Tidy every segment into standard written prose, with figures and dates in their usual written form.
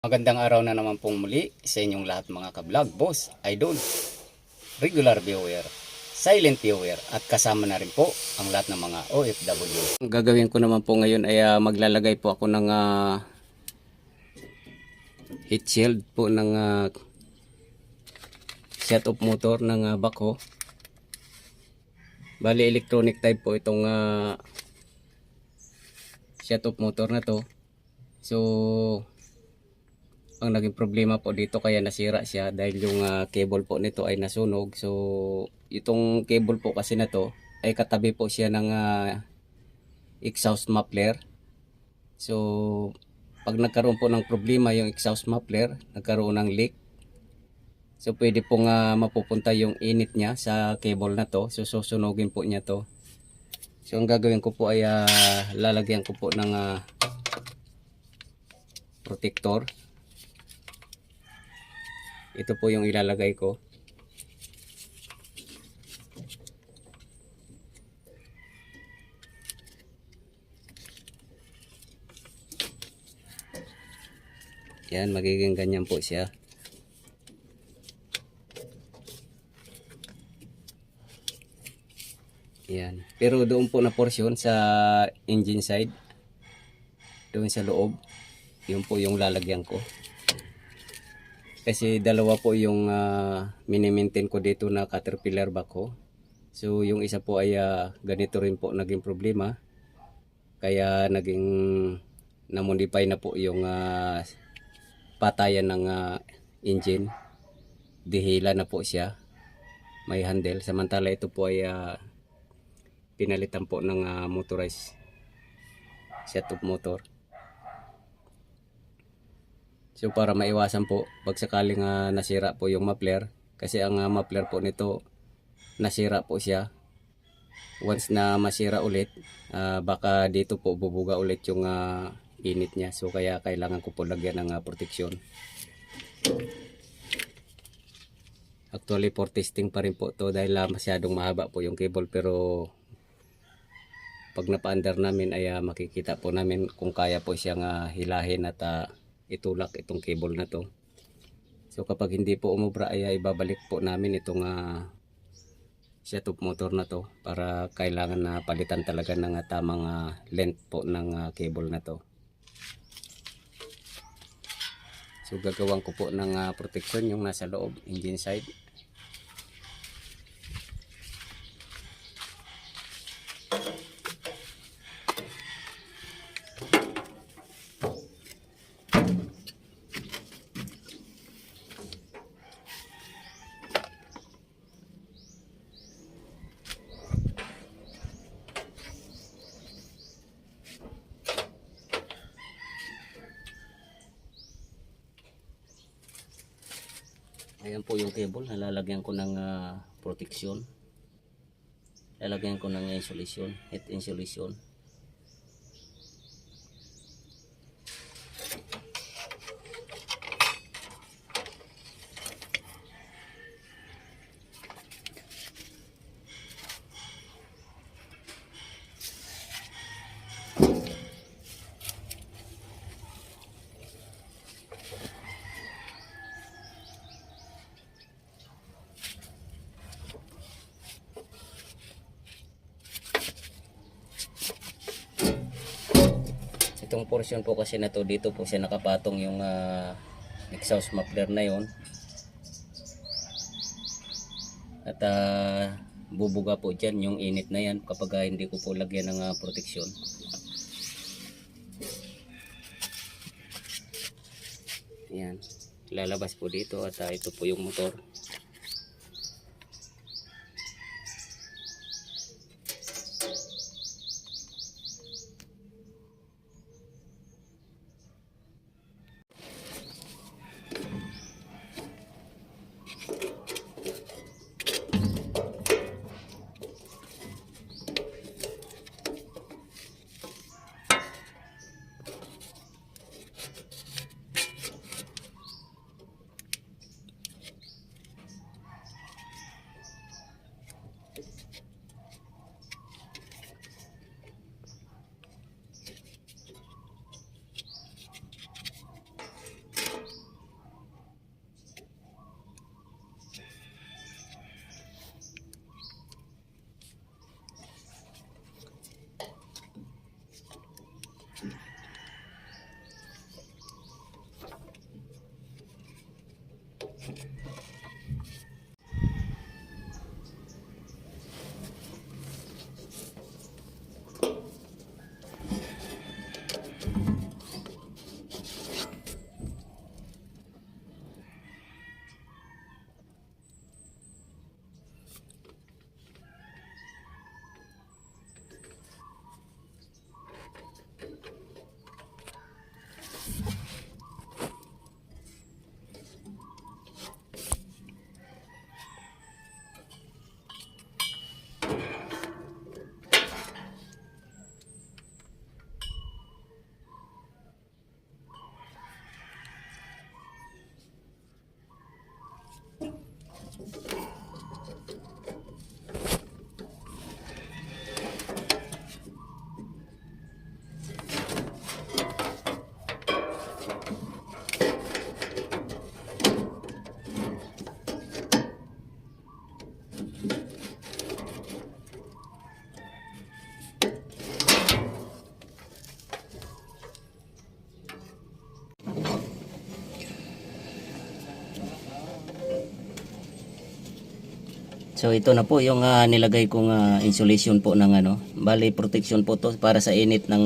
Magandang araw na naman pong muli sa inyong lahat mga ka-vlog, boss, idol, regular viewer, silent viewer at kasama na rin po ang lahat ng mga OFW. Ang gagawin ko naman po ngayon ay maglalagay po ako ng heat shield po ng set of motor ng backhoe. Bali electronic type po itong set of motor na to. So ang naging problema po dito kaya nasira siya dahil yung cable po nito ay nasunog. So itong cable po kasi na to ay katabi po siya ng exhaust muffler. So pag nagkaroon po ng problema yung exhaust muffler, nagkaroon ng leak, so pwede pong mapupunta yung init niya sa cable na to. So susunugin po niya to. So ang gagawin ko po ay lalagyan ko po ng protector. Ito po yung ilalagay ko. Yan, magiging ganyan po siya. Yan. Pero doon po na portion sa engine side, doon sa loob, yun po yung lalagyan ko. Kasi dalawa po yung mini-maintain ko dito na Caterpillar backhoe. So yung isa po ay ganito rin po naging problema. Kaya naging na-modify na po yung patayan ng engine. Dihila na po siya. May handle. Samantala ito po ay pinalitan po ng motorized set of motor. So para maiwasan po pag sakaling nasira po yung muffler, kasi ang muffler po nito nasira po siya. Once na masira ulit, baka dito po bubuga ulit yung init niya. So kaya kailangan ko po lagyan ng proteksyon. Actually for testing pa rin po to dahil masyadong mahaba po yung cable, pero pag napa-under namin ay makikita po namin kung kaya po siyang hilahin at itulak itong cable na to. So kapag hindi po umubra ay ibabalik po namin itong set of motor na to para kailangan na palitan talaga ng tamang length po ng cable na to. So gagawan ko po ng protection yung nasa loob, engine side. Ayan po yung cable, lalagyan ko ng proteksyon. Lalagyan ko ng insulation, heat insulation. Itong portion po kasi na to, dito po siya nakapatong yung exhaust muffler na yon. At bubuga po dyan yung init na yan kapag hindi ko po lagyan ng proteksyon. Yan, lalabas po dito at ito po yung motor. So ito na po yung nilagay kong insulation po ng bali protection po to para sa init ng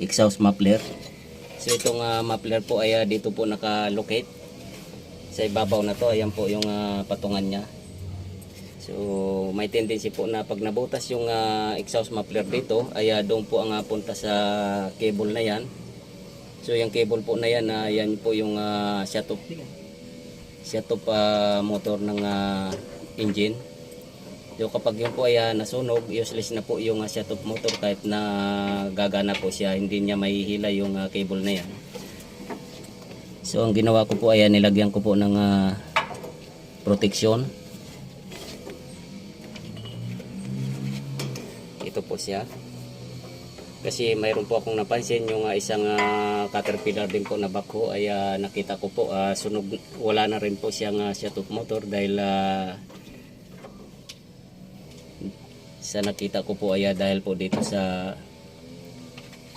exhaust muffler. So itong muffler po ay dito po naka-locate sa ibabaw na to. Ayan po yung patungan niya. So may tendency po na pag nabutas yung exhaust muffler dito ay doon po ang punta sa cable na yan. So yung cable po na yan, yan po yung shut off motor ng engine. So kapag yun po ay nasunog, useless na po yung shut off motor kahit na gagana po siya, hindi niya mahihila yung cable na yan. So ang ginawa ko po ay nilagyan ko po ng protection. Ito po siya. Kasi mayroon po akong napansin yung isang Caterpillar din po na backhoe ay nakita ko po sunog, wala na rin po siyang shut off motor dahil sa nakita ko po ay dahil po dito sa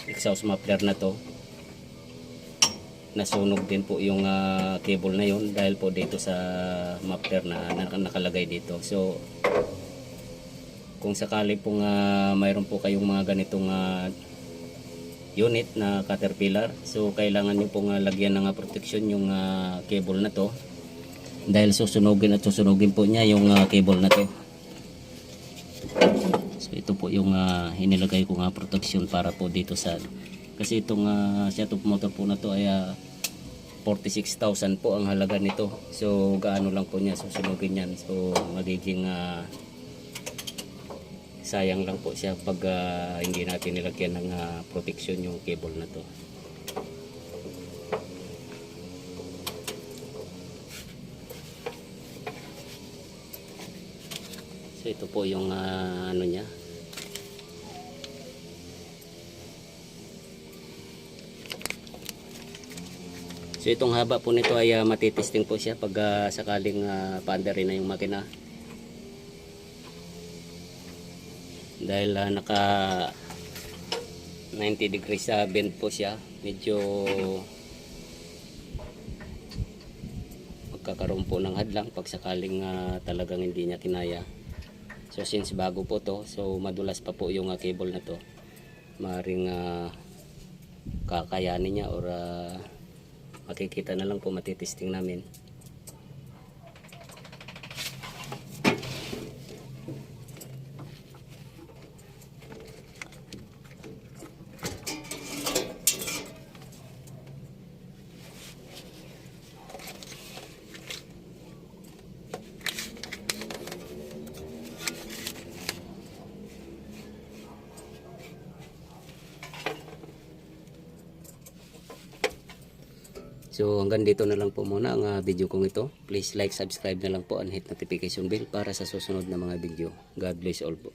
exhaust muffler na to nasunog din po yung cable na yun dahil po dito sa muffler na nakalagay dito. So kung sakali pong mayroon po kayong mga ganitong unit na Caterpillar, so kailangan nyo pong lagyan ng protection yung cable na to dahil susunugin at susunugin po niya yung cable na to. So ito po yung inilagay ko protection para po dito sa, kasi itong shut off motor po na to ay 46,000 po ang halaga nito. So gaano lang po niya susunugin yan. So magiging sayang lang po siya pag hindi natin nilagyan ng protection yung cable na to. So ito po yung ano niya. So itong haba po nito ay matitesting po siya pag sakaling paandar rin na yung makina. Dahil naka 90 degrees bend po siya, medyo magkakaroon po ng hadlang pag sakaling talagang hindi niya kinaya. So since bago po to, so madulas pa po yung cable na to, maaaring kakayanin niya or makikita na lang po, matitesting namin. So hanggang dito na lang po muna ang video kong ito. Please like, subscribe na lang po and hit notification bell para sa susunod na mga video. God bless all po.